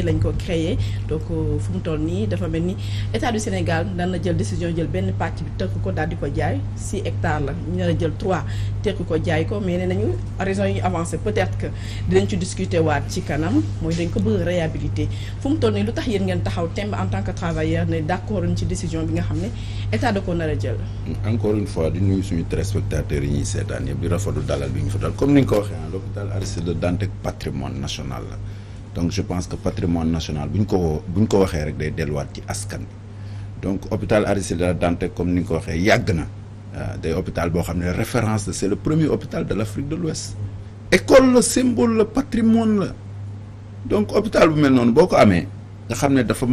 février lañ ko créé donc fu mu toll nii dafa mel ni état du Sénégal daan na jël décision jël benn pàcc bi tëkk ko daal di ko jaay 6 hectares la ñu nar a jël 3 tëkk ko jaay ko mais nee nañu raison yi ñu avancé peut-être que dinañ ci discuter waat ci kanam mooy dañ ko bëgg réhabiliter fu mu toll nii lu tax yéen ngeen taxaw temb en tant que travailleur ne d'accord ci décision bi nga xam ne état da ko nar a jël. encore une fois di nuyu suñu téléspectateurs yi ñuy seetaan yëpp di rafetlu dalal bi ñu fa dal comme ni nga ko waxee l'hôpital Aristide Le Dantec patrimoine national la donc je pense que patrimoine national bu ñu ko waxee rek day delluwaat ci askan bi donc hôpital Aristide Le Dantec comme ni nga ko waxee yàgg na day hôpital boo xam ne référence la c'est le premier hôpital de l'Afrique de l'Ouest école la symbole la patrimoine la donc hôpital bu mel noonu boo ko amee nga xam ne dafa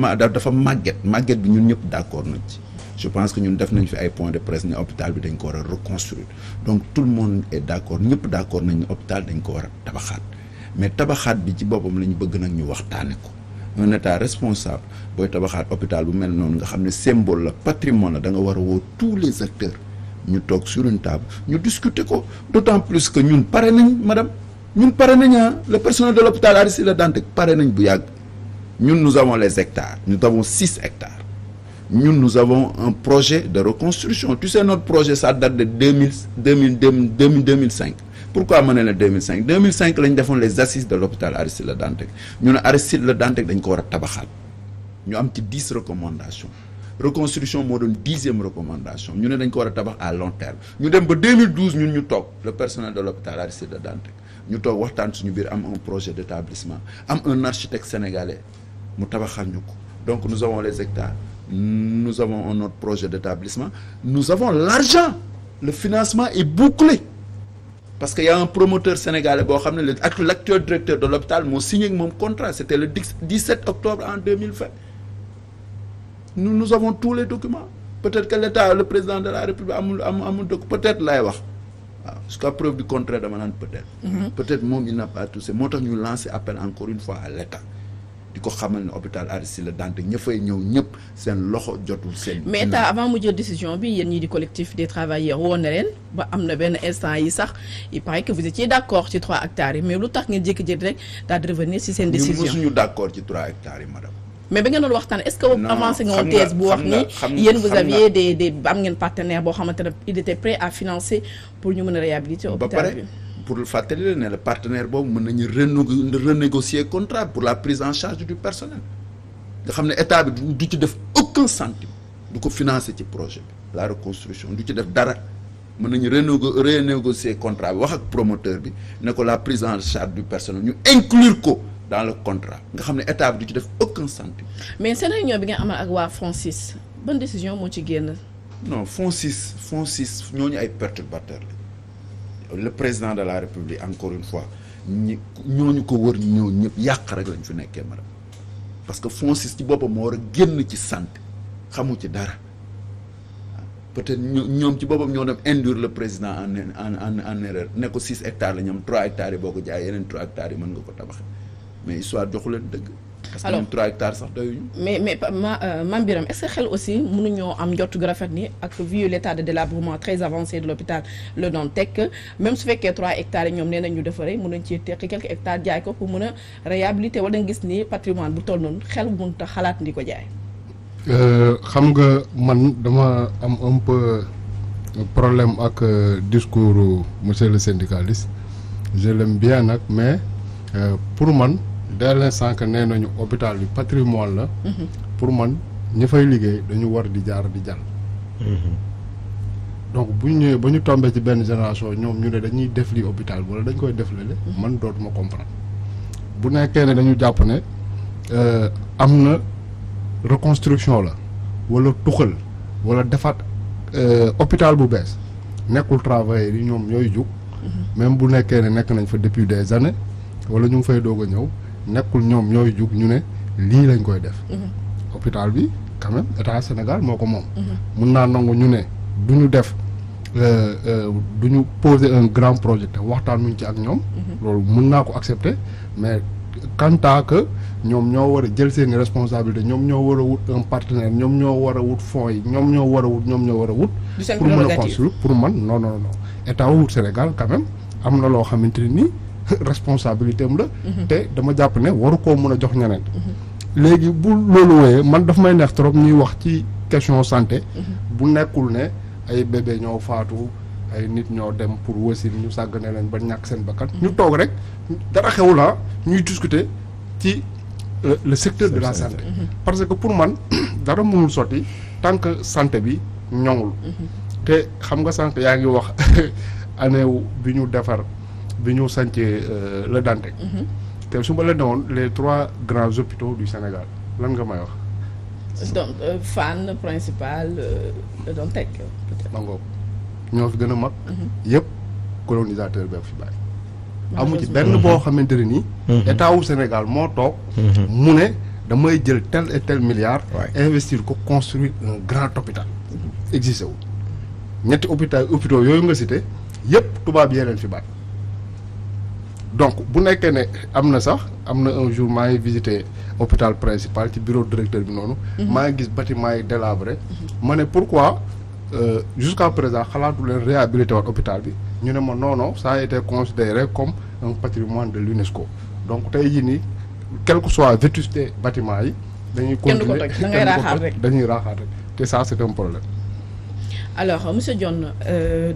màgget bi ñun ñëpp d'accord nañ ci je pense que ñun def nañ fi ay points de presse ne hôpital bi dañ ko war a reconstruire donc tout le monde est d'accord ñëpp d'accord nañ ne hôpital dañ ko war a tabaxaat mais tabaxaat bi ci boppam la ñu bëgg nag ñu waxtaane ko un état responsable booy tabaxaat hôpital bu mel noonu nga xam ne symbole la patrimoine la da nga war a woo tous les acteurs ñu toog sur une table ñu discuter ko d'autant plus que ñun pare nañ madame ñun pare nañ le personnel de l'hôpital Aristide Le Dantec pare nañ bu yàgg ñun nous avons les hectares nous avons 6 hectares ñun nous avons un projet de reconstruction tu sais notre projet ça date de 2005 pourquoi ma ne la 2005 la ñu defoon les assises de l'hôpital Aristide Le Dantec ñu ne Aristide Le Dantec dañ ko war a tabaxaat ñu am ci 10 recommandations reconstruction moo doon 10e recommandation ñu ne dañ ko war a tabax à long terme ñu dem ba 2012 ñun ñu toog le personnel de l'hôpital Aristide Le Dantec ñu toog waxtaan suñu biir am un projet d'établissement am un architecte sénégalais mu tabaxal ñu ko donc nous avons les hectares nous avons un autre projet d'établissement nous avons l'argent le financement est bouclé parce que y a un promoteur sénégalais boo xam ne l'actuel directeur de l'hôpital moo signé ak moom contrat c'était le 17 octobre en 2020 nous avons tous les documents peut-être que l'État le président de la République amul peut-être lay wax waaw jusqu'à preuve du contraire dama naan peut-être moom il n'a pas tout ça moo tax ñu lancer appel encore une fois à l'État di ko xamal ne hôpital Aristide Le Dantec ña fay ñëw ñëpp seen loxo jotul seen. mais état avant mu jël décision bi yéen ñii di collectif des travailleurs woon na leen ba am na benn instant yi sax il paraît que vous étiez d'accord ci 3 hectares yi mais lu tax ngeen jékki-jékki rek daal di revenir ci seen décision. ñun mosuñu d'accord ci 3 hectares yi madame. mais ba ngeen doon waxtaan est-ce que avancé nga woon thèse bu wax ni yéen vous aviez des am ngeen partenaire boo xamante ne il était prêt à financer pour ñu mën a réhabiliter hôpital bi. pour fàttali la ne le partenaire boobu mën nañu renégocier contrat pour la prise en charge du personnel nga xam ne état bi du ci def aucun centime du ko financer ci projet bi la reconstruction du ci def dara mën nañu renégocier contrat bi wax ak promoteur bi ne ko la prise en charge du personnel ñu inclure ko dans le contrat nga xam ne état bi du ci def aucun centime. mais seen réunion bi nga amal ak waa FONSIS ban décision moo ci génn. non FONSIS ñooñu ay perturbateurs la. Le président de la République encore une fois ñooñu ko wër ñëw ñëpp yàq rek lañ fi nekkee madame parce que FONSIS ci boppam moo war a génn ci santé xamu ci dara peut-être ñoom ci boppam ñoo dem induire le président en erreur ne ko 6 hectares la ñoom 3 hectares yi boo ko jaay yeneen 3 hectares yi mën nga ko tabax mais histoire joxu leen dëgg. parce que ñoom 3 hectares sax doyuñu. mais Mame Birame est-ce que xel aussi mënuñoo am njort gu rafet ni ak vu l'état de délabrement très avancé de l'hôpital Le Dantec même su fekkee 3 hectares yi ñoom nee nañ ñu defaree mën nañ ci tekki quelques hectares jaay ko pour mën a réhabiliter wala nga gis ni patrimoine bu toll noonu xel bu mënut a xalaat ndi ko jaay. xam nga man dama am un peu problème ak discours monsieur le syndicaliste je l'aime bien nag mais pour man. dès l'instant que nee nañu hôpital bi patrimoine la pour man ñi fay liggéey dañu war di jaar di jàll donc bu ñu ñëwee ba ñu tombé ci benn génération ñoom ñu ne dañuy def li hôpital wala dañ koy def lale man dootuma comprendre bu nekkee ne dañu jàpp ne am na reconstruction la wala tuxal wala defaat hôpital bu bees nekkul travailleurs yi ñoom ñooy jug même bu nekkee ne nekk nañ fa depuis des années wala ñu ngi fay doog a ñëw nekkul ñoom ñooy jug ñu ne lii lañ koy def hôpital bi quand même état Sénégal moo ko moom mun naa nangu ñu ne du ñu def du ñu poser un grand projet te waxtaanuñ ci ak ñoom loolu mun naa ko accepter mais quant à que ñoom ñoo war a jël seeni responsabilité ñoom ñoo war a wut un partenaire ñoom ñoo war a wut fonds yi ñoom ñoo war a wut pour mën a construire pour man non état wut Sénégal quand même am na loo xamante ni responsabilité am la. te dama jàpp ne waru koo mën a jox ñeneen. léegi bu loolu wooyee man daf may neex trop ñuy wax ci question santé. bu nekkul ne ay bébé ñoo faatu ay nit ñoo dem pour wasin ñu sàggane leen ba ñàkk seen bakkan. ñu toog rek dara xewul ñuy discuter ci le secteur de la santé. parce que pour man dara mënul sotti tant que santé bi ñoŋul. te xam nga sànq yaa ngi wax année bi ñu defar bi ñu sancee Le Dantec. te su ma la newoon les 3 grands hôpitaux du Sénégal lan nga may wax. donc Fann principal Le Dantec peut-être. mangoog ñoo fi gën a mag. yëpp colonisateur bi fi bàyyi. amu ci benn boo xamante ne nii. état wu Sénégal moo toog. mu ne damay jël tel et tel milliard. investir ko construire un grand hôpital. existé wu ñetti hôpitaux yooyu nga cité yëpp tubaab yee leen fi bàyyi. donc bu nekkee ne am na sax am na un jour maa ngi visité hôpital principal ci bureau directeur bi noonu. maa ngi gis bâtiment yi délabré. ma ne pourquoi jusqu'à présent xalaatu leen réhabilité woon hôpital bi ñu ne ma non ça a été considéré comme un patrimoine de l'UNESCO donc tey jii nii quel que soit vétusté bâtiment yi. dañuy continuer dañuy raaxaat rek te ça c'est un problème. alors monsieur Dione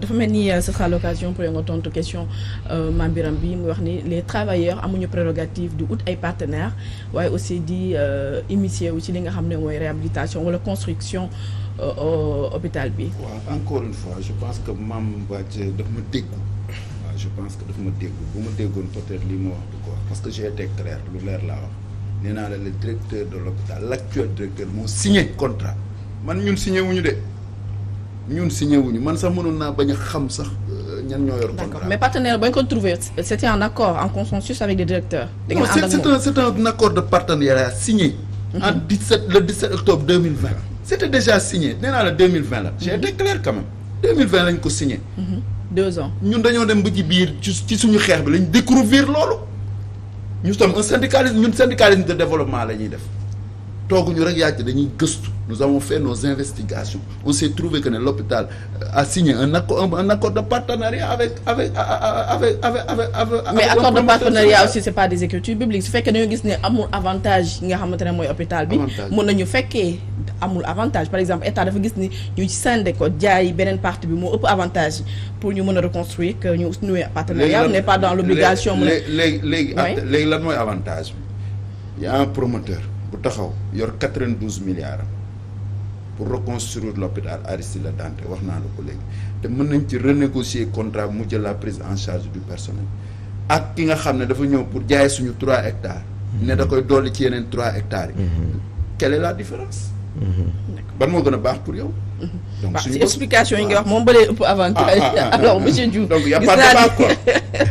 dafa mel ni ce sera l'occasion pour nga tontu question Mame Birame bi muy wax ni les travailleurs amuñu prérogative di ut ay partenaires waaye aussi di initier wu ci li nga xam ne mooy réhabilitation wala construction hôpital bi. waaw encore une fois je pense que Mame Bathie daf ma déggu waaw je pense que daf ma déggu bu ma déggoon peut-être lii ma wax du ko wax parce que j'ai été clair lu leer laa wax nee naa la le directeur de l'hôpital l'actuel directeur moo signé contrat man ñun signé wuñu de. ñun signé wuñu man sax mënoon naa bañ a xam sax ñan ñoo yor contrat. D'accord mais partenaire ba ñu ko trouvé c'était un accord en consensus avec les directeurs. da ngeen ànd ak moom c'est un accord de partenariat signé. en le 17 octobre 2020. c'était déjà signé nee naa la 2020 la. j'ai été clair quand même 2020 lañ ko signé. 2 ans. ñun dañoo dem ba ci biir ci suñu xeex bi lañ découvrir loolu. ñu sommes un syndicalisme ñun syndicalisme de développement la ñuy def. tooguñu rek yàgg dañuy gëstu nous avons fait nos investigations on s'est trouvé que ne l'hôpital a signé un accord de partenariat avec mais accord de partenariat aussi c'est pas des écritures bibliques su fekkee dañoo gis ne amul avantage yi nga xamante ne mooy hôpital bi mën nañu fekkee amul avantage par exemple état dafa gis ni ñu ci sànde ko jaay beneen partie bi moo ëpp avantage yi pour ñu mën a reconstruire que ñu nouer partenariat n'est pas dans l'obligation léegi lan mooy avantage bi y a un promoteur bu taxaw yor 92 milliards pour reconstruire l'hôpital Aristide Le Dantec wax naa la ko léegi te mën nañ ci renégocier contrat mu jël la prise en charge du personnel ak ki nga xam ne dafa ñëw pour jaay suñu 3 hectares ne da koy dolli ci yeneen 3 hectares yi quelle est la différence ban moo gën a baax pour yow donc suñu explication yi nga wax moom ba lay ëpp avantage alors monsieur Diouf donc y a pas de débat quoi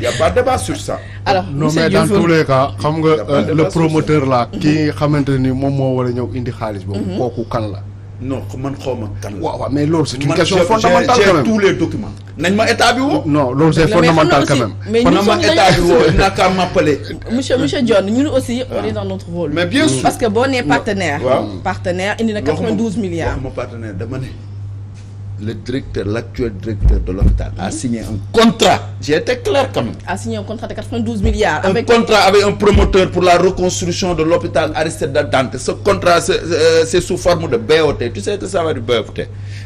y a pas de débat sur ça alors non mais dans tous les cas xam nga le promoteur là ki xamante ni moom moo war a ñëw indi xaalis boobu kooku kan la non man xawma kan la waaw mais loolu c'est une question fondamentale quand même j'ai tous les documents nañ ma état bi woo non loolu c'est fondamental quand même mais na ma état bi woo naa kaa m'appeler monsieur Dione ñun aussi on est dans notre rôle mais bien sûr parce que boo nee partenaire partenaire indi na 92 milliards waxuma partenaire dama ne l'actuel directeur de l'hôpital a signé un contrat j'ai été clair quand même a signé un contrat de 92 milliards un contrat avec un promoteur pour la reconstruction de l'hôpital Aristide Le Dantec ce contrat c'est sous forme de BOT tu sais que ça va du BOT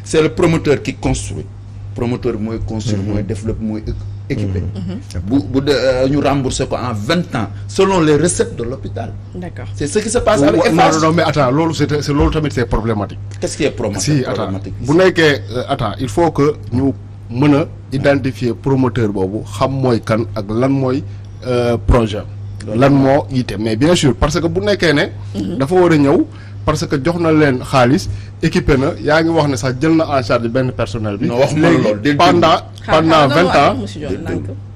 c'est le promoteur qui construit promoteur mooy construire mooy développer mooy équipé bu ñu rembourser ko en 20 ans selon les recettes de l'hôpital d'accord c'est ce qui se passe avec Eiffage non mais attends loolu c'est loolu tamit c'est problématique qu'est-ce qui est problématique bu nekkee attends il faut que ñu mën a identifier promoteur boobu xam mooy kan ak lan mooy projet lan moo yite mais bien sûr parce que bu nekkee ne dafa war a ñëw parce que jox na leen xaalis équipé na yaa ngi wax ne sax jël na en charge benn personnel bi. non wax ma loolu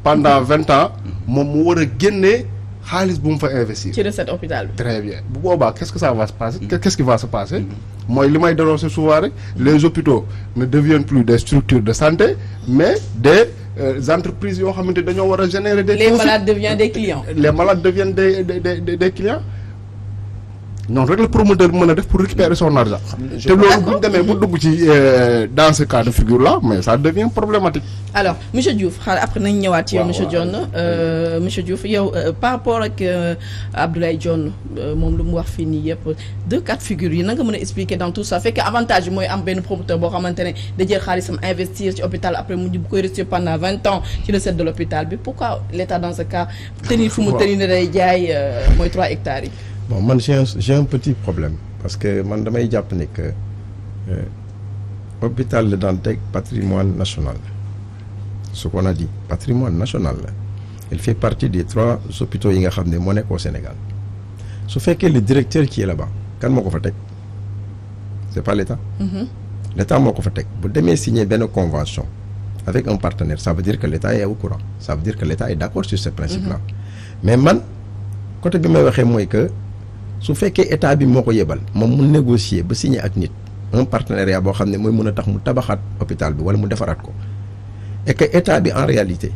pendant 20 ans moom mu war a génnee xaalis bu mu fa investir. ci recette hôpital bi. très bien bu boobaa qu'est-ce que ça va se passer. qu'est-ce qui va se passer. mooy li may dénoncer souvent rek les hôpitaux ne deviennent plus des structures de santé mais des entreprises yoo xamante dañoo war a générer des. les malades deviennent des clients. les malades deviennent des clients. non rek la promoteur bi mën a def pour récupérer son argent te loolu bu ñu demee bu dugg ci dans ce cas de figure là mais ça devient problématique. alors monsieur Diouf xaaral après nañ ñëwaat ci yow monsieur Dione monsieur Diouf yow par rapport ak Abdoulaye Dione moom lu mu wax fii nii yëpp 2 cas de figure yi na nga mën a expliquer dans tout ça fekk avantage bi mooy am benn promoteur boo xamante ne da jël xaalisam investir ci hôpital après mu bu koy rester pendant 20 ans ci recette de l'hôpital bi pourquoi l'État dans ce cas tenir fu mu tenir ne day jaay mooy 3 hectares yi. bon man j'ai un petit problème parce que man damay jàpp ne que hôpital Le Dantec patrimoine national. Ce qu'on a dit patrimoine national la il fait partie des 3 hôpitaux yi nga xam ne moo nekk au Sénégal su fekkee le directeur qui est là-bas kan moo ko fa teg c'est pas l'État. L'État moo ko fa teg bu demee signer benn convention avec un partenaire ça veut dire que l'État est au courant ça veut dire que l'État est d'accord sur ce principe-là. mais man côté bi may waxee mooy que su fekkee état bi moo ko yebal moom mu négocier ba signer ak nit un partenariat boo xam ne mooy mën a tax mu tabaxaat hôpital bi wala mu defaraat ko. et que état bi en réalité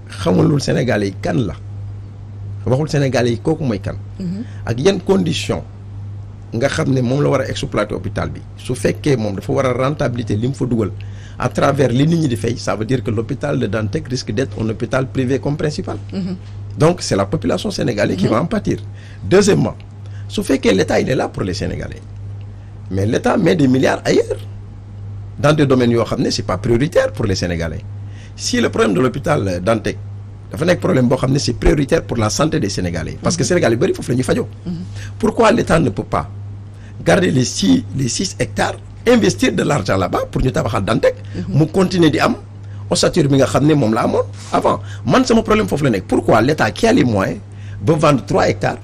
xamulul Sénégalais yi kan la waxul Sénégalais yi kooku mooy kan. ak yan condition nga xam ne moom la war a exploiter hôpital bi su fekkee moom dafa war a rentabilité li mu fa dugal à travers li nit ñi di fay ça veut dire que l'hôpital de Dantec risque d'être un hôpital privé comme principal. donc c'est la population sénégalaise qui va en pâtir. Deuxièmement su fekkee l'État il est là pour les Sénégalais mais l'État met des milliards ailleurs dans des domaines yoo xam ne c'est pas prioritaire pour les Sénégalais. Si le problème de l'hôpital Dantec dafa nekk problème boo xam ne c'est prioritaire pour la santé des Sénégalais parce que Sénégal yu bëri foofu la ñuy fajoo. Pourquoi l'État ne peut pas garder les 6 hectares investir de l'argent là-bas pour ñu tabaxal Dantec mu continuer di am ossature bi nga xam ne moom la amoon avant man sama problème foofu la nekk pourquoi l'État qui a les moyens ba vendre 3 hectares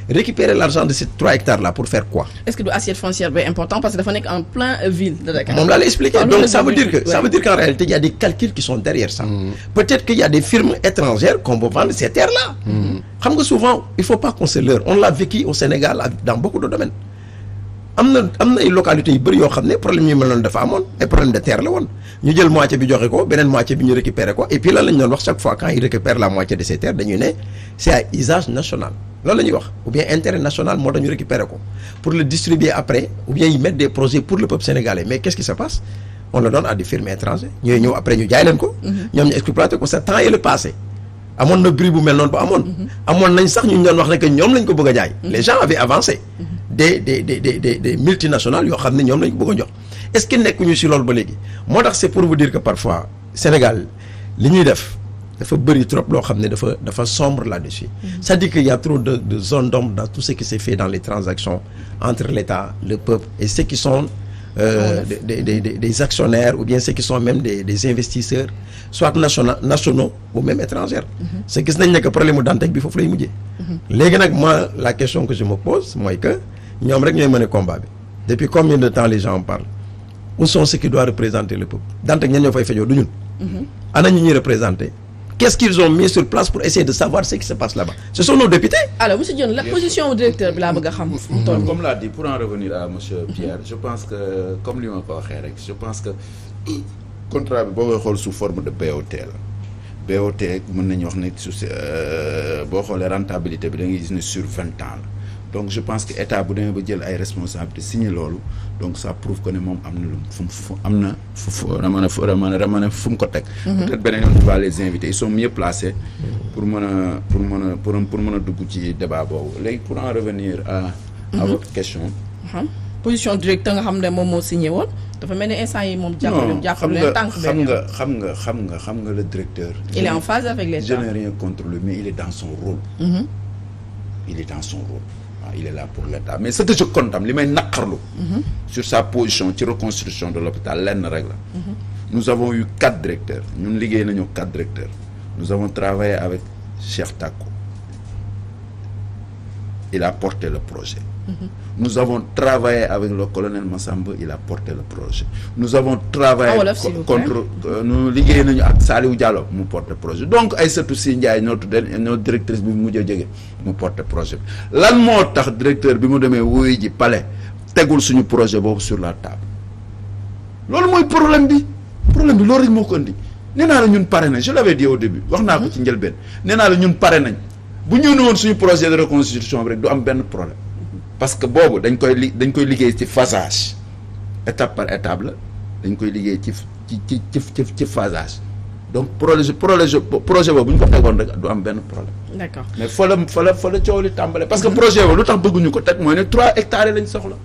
récupérer l'argent de ces 3 hectares là pour faire quoi? Est-ce que du assiette foncière bi important parce que dafa nekk en plein ville de Dakar. moom laa lay expliquer donc ça veut dire qu'en réalité il y a des calculs qui sont derrière ça. Peut-être qu'il y a des firmes étrangères qu'on veut vendre ces terres là. xam nga souvent il faut pas qu'on se leurre on l'a vécu au Sénégal dans beaucoup de domaines. am na ay localités yu bëri yoo xam ne problème yu mel noonu dafa amoon ay problème de terre la woon ñu jël moitié bi joxe ko beneen moitié bi ñu récupérer ko et puis lan la ñu doon wax chaque fois quand ils récupèrent la moitié de ces terres dañuy ne c'est à usage national loolu la ñuy wax ou bien intérêt national moo tax ñu récupérer ko pour le distribuer après ou bien ils mettent des projets pour le peuple sénégalais mais qu'est-ce qui se passe on le donne à des firmes étrangères ñooy ñëw après ñu jaay leen ko ñoom ñu exploiter ko ça temps est le passé amoon na bruit bu mel noonu ba amoon nañ sax ñu doon wax ne que ñoom lañ ko bëgg a jaay les gens avaient avancé des multinationales yoo xam ne ñoom lañ ko bëgg a jox est-ce que nekkuñu si loolu ba léegi moo tax c'est pour vous dire que parfois Sénégal li ñuy def dafa bëri trop loo xam ne dafa sombre là-dessus c'est-à-dire qu'il y a trop de zones d'ombre dans tout ce qui s'est fait dans les transactions entre l'État le peuple et ceux qui sont des actionnaires ou bien ceux qui sont même des investisseurs soit nationaux ou même étrangers c'est gis nañ ne que problème mu Dantec bi foofu lay mujjee léegi nag moi la question que je me pose mooy que ñoom rek ñooy mener combat bi depuis combien de temps les gens en parlent où sont ceux qui doivent représenter le peuple Dantec ñan ñoo fay fejoo du ñun ana ñu ñuy représenter qu'est-ce qu'ils ont mis sur place pour essayer de savoir ce qui se passe là-bas ce sont nos députés. Alors monsieur Dione la position du directeur bi laa bëgg a xam. comme l'a dit pour en revenir à monsieur Pierre je pense que comme li ma ko waxee rek je pense que contrat bi boo koy xool sous forme de BOT la BOT mën nañu wax ne su boo xoolee rentabilité bi da ngay gis ne sur 20 ans la donc je pense que état bu demee ba jël ay responsabilités signé loolu donc ça prouve que ne moom am na lu fu mu ko teg. peut-être beneen yoon tu vas les inviter ils sont mieux placés pour mën a dugg ci débat boobu léegi pour en revenir à votre question. position directeur nga xam ne moom moo signé woon dafa mel ni instant yi moom. jàppale leen tànk xam nga le directeur. il est en phase avec l'État. Je n'ai rien contre lui mais il est dans son rôle. Il est dans son rôle. Il est là pour l'État mais ce que je condamne li may naqarlu sur sa position ci reconstruction de l'hôpital lenn rek la nous avons eu 4 directeurs ñun liggéey nañu 4 directeurs nous avons travaillé avec Cheikh Tako il a porté le projet nous avons travaillé avec le colonel Massamba il a porté le projet nous avons travaillé nous liggéey nañu ak Saliou Diallo mu porté projet donc Aïssatou Sy Ndiaye notre directrice bi mu mujj a jóge mu porté projet bi lan moo tax directeur bi mu demee wuyu ji palais tegul suñu projet boobu sur la table loolu mooy problème bi loolu rek moo ko indi nee naa la ñun pare nañ je l'avais dit au début wax naa ko ci njëlbeen nee naa la ñun pare nañ bu ñu woon suñu projet de reconstitution bi rek du am benn problème parce que boobu dañ koy liggéey ci phasage étape par étape la dañ koy liggéey ci phasage donc projet boobu bu ñu ko tegoon rek du am benn problème. d'accord mais fa la coow li tàmbale parce que projet boobu lu tax bëgguñu ko teg mooy ne 3 hectares lañ soxla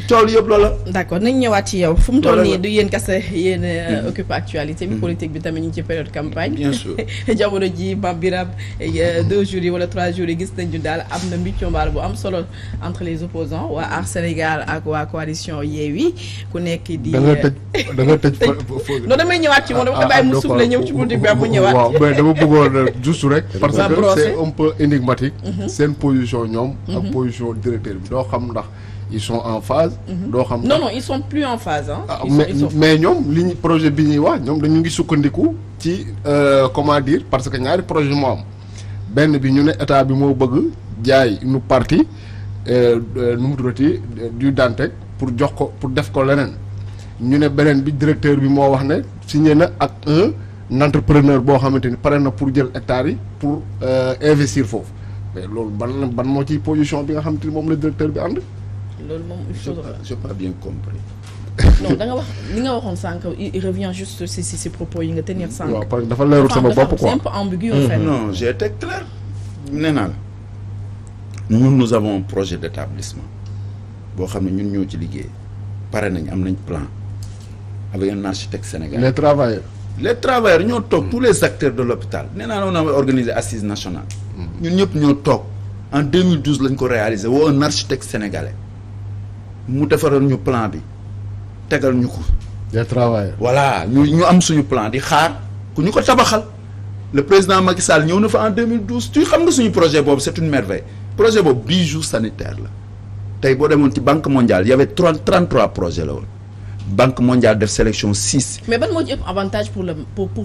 coow li yëpp loola. d'accord nañ ñëwaat ci yow fu mu toll nii du yéen kese yéen occupé actualité bi politique bi tamit ñu ci période campagne. bien sûr jamono ji Mame Birame 2 jours yi wala 3 jours yi gis nañu daal am na mbicco mbaal bu am solo entre les opposants waa Aar Sénégal ak waa coalition Yewwi ku nekk di. da nga tëj non damay ñëwaat ci moom dama ko bàyyi mu soufflé ñëw ci politique bi mu ñëwaat. waaw mais dama bëggoon juste rek. parce que brosser. c'est un peu énigmatique. seen position ñoom. ak position directeur bi doo xam ndax. ils sont en phase. doo xam non ils sont plus en phase mais ñoom li ñu projet bi ñuy wax ñoom dañu ngi sukkandiku ci comment dire parce que ñaari projet moo am benn bi ñu ne état bi moo bëgg jaay une partie nu mu tuddati du Dantec pour jox ko pour def ko leneen ñu ne beneen bi directeur bi moo wax ne signé na ak un entrepreneur boo xamante ni pare na pour jël hectares yi pour investir foofu mais loolu ban moo ci position bi nga xamante ni moom la directeur bi ànd. loolu moom j'ai pas bien compris. non da nga wax li nga waxoon sànq il revient juste si propos yi nga tenir sànq. waaw parce que dafa leerul sama bopp quoi c'est un peu ambigu en fait. non j'ai été clair. nee naa la nous avons un projet d'établissement boo xam ne ñun ñoo ci liggéey pare nañ am nañ plan avec un architecte sénégalais. les travailleurs ñoo toog tous les acteurs de l'hôpital nee naa on a organisé assise nationale. ñun ñëpp ñoo toog en 2012 lañ ko réalisé woo un architecte sénégalais. mu defaral ñu plan bi tegal ñu ko. des travailleurs. voilà ñu am suñu plan di xaar ku ñu ko tabaxal le président Macky Sall ñëw na fa en 2012 tu xam nga suñu projet boobu c'est une merveille projet boobu bijou sanitaire la tey boo demoon ci banque mondiale y avait 33 projets la woon banque mondiale def sélection 6. mais ban moo ci ëpp avantage pour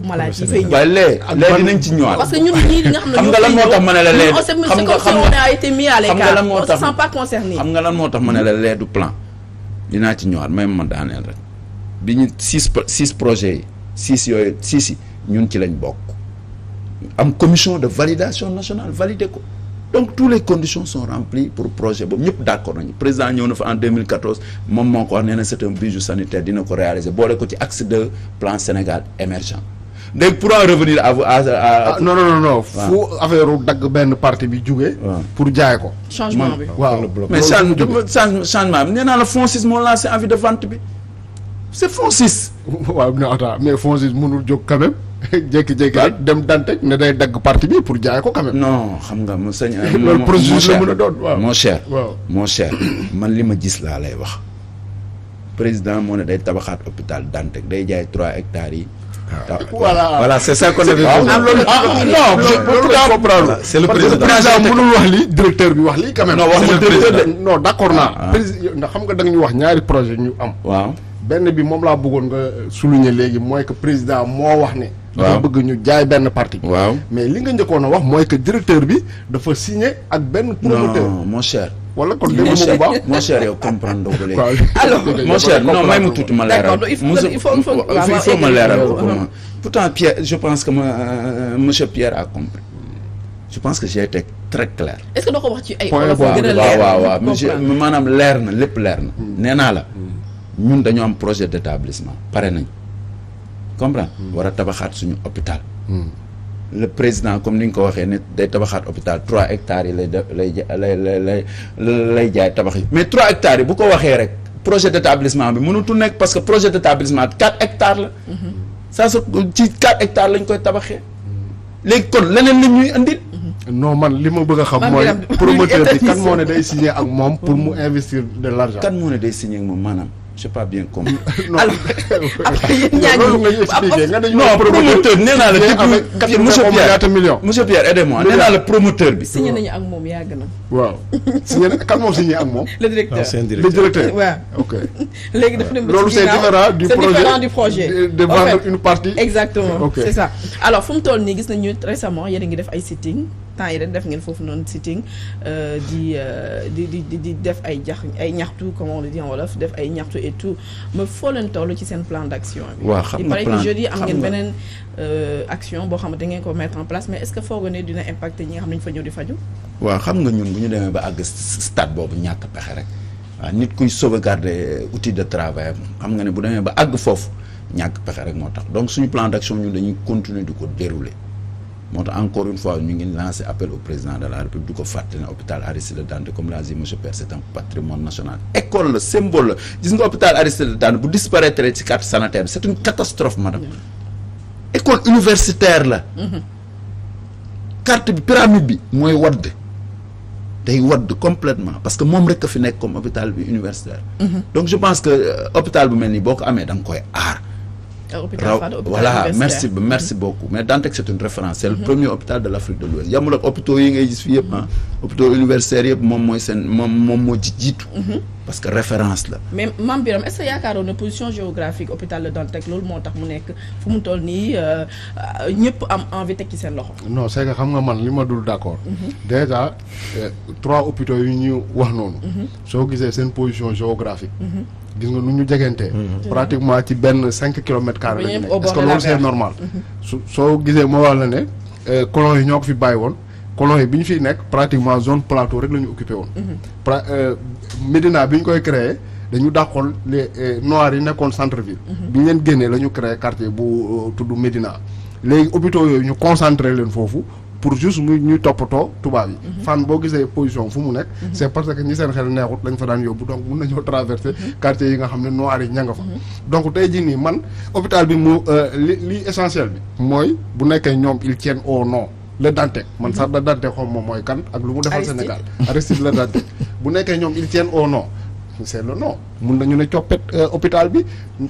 malade yi fay ñëw. waaye léegi dinañ ci ñëwaat. parce que ñun ñii nga xam ne xam nga lan moo tax ma ne la lee. xam nga a été mis à l'écart. On se sent pas concerné. xam nga lan moo tax ma ne la lee du plan dinaa ci ñëwaat même ma daaneel rek bi ñu 6 projets yi 6 yooyu 6 yi ñun ci lañ bokk am commission de validation nationale validé ko donc toutes les conditions sont remplies pour projet boobu ñëpp d'accord nañu président ñëw na fa en 2014 moom moo ko wax nee na c'est un bijou sanitaire dina ko réaliser boole ko ci axe 2 plan Sénégal émergent léegi pour en revenir à non fu affaire dagg benn partie bi jugee. pour jaay ko. changement bi waaw mais changement bi nee naa la FONSIS moo lancé envie de vente bi c'est FONSIS. waaw non attends mais FONSIS mënul jóg quand même jékki-jékki rek dem Dantec ne day dagg partie bi pour jaay ko quand même. non xam nga mu sëñ. loolu processus la mën a doon waaw mon cher. waaw mon cher man li ma gis laa lay wax président moo ne day tabaxaat hôpital Dantec day jaay 3 hectares yi. voilà c'est ça qu'on avait comprendre c'est le président mënul wax li directeur bi wax li quand même. non wax directeur non d'accord naa. président ndax xam nga da nga ñu wax ñaari projet ñu am. waaw benn bi moom laa bëggoon nga souligner léegi mooy que président moo wax ne. dafa bëgg ñu jaay benn partie bi. waaw mais li nga njëkkoon a wax mooy que directeur bi dafa signé ak benn promoteur. non mon cher. wala kon dégg nga bu baax mon cher yow comprendre nga léegi. alors mon cher non may mu tuuti ma leeral. il faut ma leeral ko pourtant Pierre je pense que monsieur Pierre a compris je pense que j'ai été très clair. est-ce que doo ko wax ci ay. point gën a leer waaw maanaam leer na lépp leer na. nee naa la ñun dañoo am projet d'établissement pare nañ comprendre war a tabaxaat suñu hôpital. le président comme ni nga ko waxee ne day tabaxaat hôpital 3 hectares yi lay jaay tabax yi mais 3 hectares yi bu ko waxee rek projet d'établissement bi mënutul nekk parce que projet d'établissement 4 hectares la. ça se ci 4 hectares lañ koy tabaxee. léegi kon leneen la ñuy andil. non man li ma bëgg a xam mooy promoteur bi kan moo ne day signer ak moom pour mu investir de l'argent. kan moo ne day signer ak moom maanaam. j'ai pas bien compris. alors loolu nga ñu expliqué nga dañu non promoteur nee naa la depuis monsieur Pierre aidez-moi nee naa la promoteur bi. signé nañu ak moom yàgg na. waaw signé kan moom signé ak moom. le directeur le directeur. waaw ok. léegi dafa dem loolu c'est différent du projet de vendre une partie. exactement ok c'est ça alors fu mu toll nii gis nañu récemment yéen a ngi def ay sitting temps yi ren def ngeen foofu noonu sitting di def ay ñaxtu comme on le dit en wolof def ay ñaxtu et tout mais foo leen toll ci seen plan d'action bi. waaw xam nga plan jeudi am ngeen beneen action boo xam ne da ngeen ko mettre en place mais est-ce que foog ne dina impacter ñi nga xam ne ñu fa ñëw di faju. waaw xam nga ñun bu ñu demee ba àgg stade boobu ñàkk pexe rek waaw nit kuy sauvegarder outil de travail xam nga ne bu demee ba àgg foofu ñàkk pexe rek moo tax donc suñu plan d'action ñun dañuy continuer di ko dérouler moo tax encore une fois ñu ngi lancer appel au président de la République du ko fàtte ne hôpital Aristide Le Dantec comme l'a dit monsieur Père c'est un patrimoine national école la symbole la gis nga hôpital Aristide Le Dantec bu disparaître ci carte sanitaire c'est une catastrophe madame école universitaire la carte bi pyramide bi mooy wadd day wadd complètement parce que moom rek a fi nekk comme hôpital bi universitaire donc je pense que hôpital bu mel nii boo ko amee da nga koy aar voilà merci beaucoup mais Dantec c'est une référence c'est le premier hôpital de l'Afrique de l'Ouest yamul ak hôpitaux yi ngay gis fii yëpp hôpitaux universitaires yëpp moom mooy seen moom moo ci jiitu parce que référence la mais Mame Birame est-ce que yaakaaroon na position géographique hôpital de Dantec loolu moo tax mu nekk fu mu toll nii ñëpp am envie teg ci seen loxo non c'est que xam nga man li ma dul d'accord déjà 3 hôpitaux yu ñu wax noonu soo gisee seen position géographique gis nga nu ñu jegantee pratiquement ci benn 5 kilomètres carrés lañu nekk est-ce que loolu c'est normal soo gisee moo wax la ne colons yi ñoo ko fi bàyyi woon colons yi bi ñu fiy nekk pratiquement zone plateau rek la ñu occupé woon Médina bi ñu koy créé dañu dàqoon les noirs yi nekkoon centre ville bi ñu leen génnee la ñu créé quartier bu tudd Médina léegi hôpitaux yooyu ñu concentré leen foofu pour juste ñuy toppatoo tubaab yi fan boo gisee position fu mu nekk c'est parce que ñi seen xel neexut lañ fa daan yóbbu donc mun nañoo traverser quartier yi nga xam ne noirs yi ña nga fa donc tey jii nii man hôpital bi mu li essentiel bi mooy bu nekkee ñoom ils tiennent au nom Le Dantec man sax Le Dantec xom moom mooy kan ak lu mu defal Sénégal Aristide Le Dantec bu nekkee ñoom ils tiennent au nom c'est le nom mun nañu ne coppet hôpital bi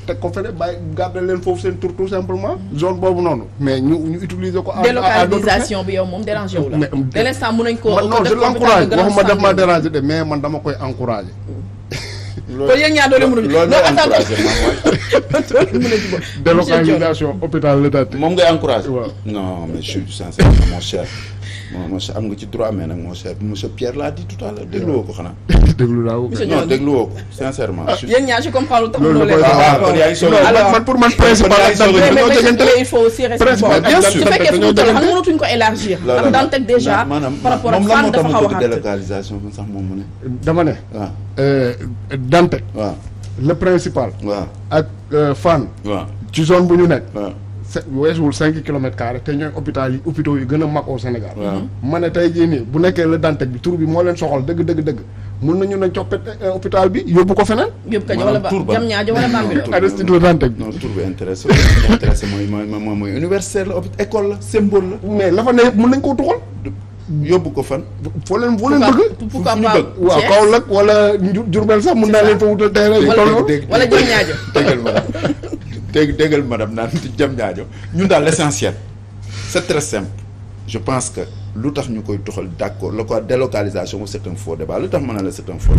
teg ko fene bàyyi garder leen foofu seen tur tout simplement zone boobu noonu mais ñu utiliser ko délocalisation bi yow moom dérangé wu la de l'instant mun nañ ko non je l'encourage waxuma def ma déranger de mais man dama koy encourager kon yéen ñaar doole mënuñu délocalisation hôpital Le Dantec moom ngay encourager waaw non mais je suis sincèrement mon cher monsieur am nga ci droit mais nag mon cher monsieur Pierre l'a dit tout à l'heure dégluwoo ko xanaa déglu naa ko non dégluwoo ko sincèrement yéen ñaar je comprends lu tax man pour man principal il faut aussi respecter su fekkee fu mu toll xam nga mënatuñ ko élargir ndax Dantec déjà par rapport ak fan dafa xaw a xat délocalisation man sax moom mu ne dama ne waaw Dantec waaw le principal waaw ak Fann waaw ci zone bu ñu nekk waaw weesuwul 5 kilomètres carrés te ñooy hôpitaux yi gën a mag au Sénégal ma ne tey jii nii bu nekkee Le Dantec bi tur bi moo leen soxal dëgg mun nañu ne coppet hôpital bi yóbbu ko feneen yóbbu ko wala jam ñaajo wala Bambilor Aristide Le Dantec bi non tur bi intéressé mooy universitaire la école la symbole la mais la fa ne mun nañ koo tuxal yóbbu ko fan foo leen bëgg pourquoi pas waaw Kaolack wala Diourbel sax mun naa leen fa wutal terrain yi wala jam ñaajo déggal madame naan jam ñaajo ñun daal l'essentiel c'est très simple je pense que lu tax ñu koy toxal d'accord la quoi délocalisation c'est un faux débat lu tax mën na la c'est un faux débat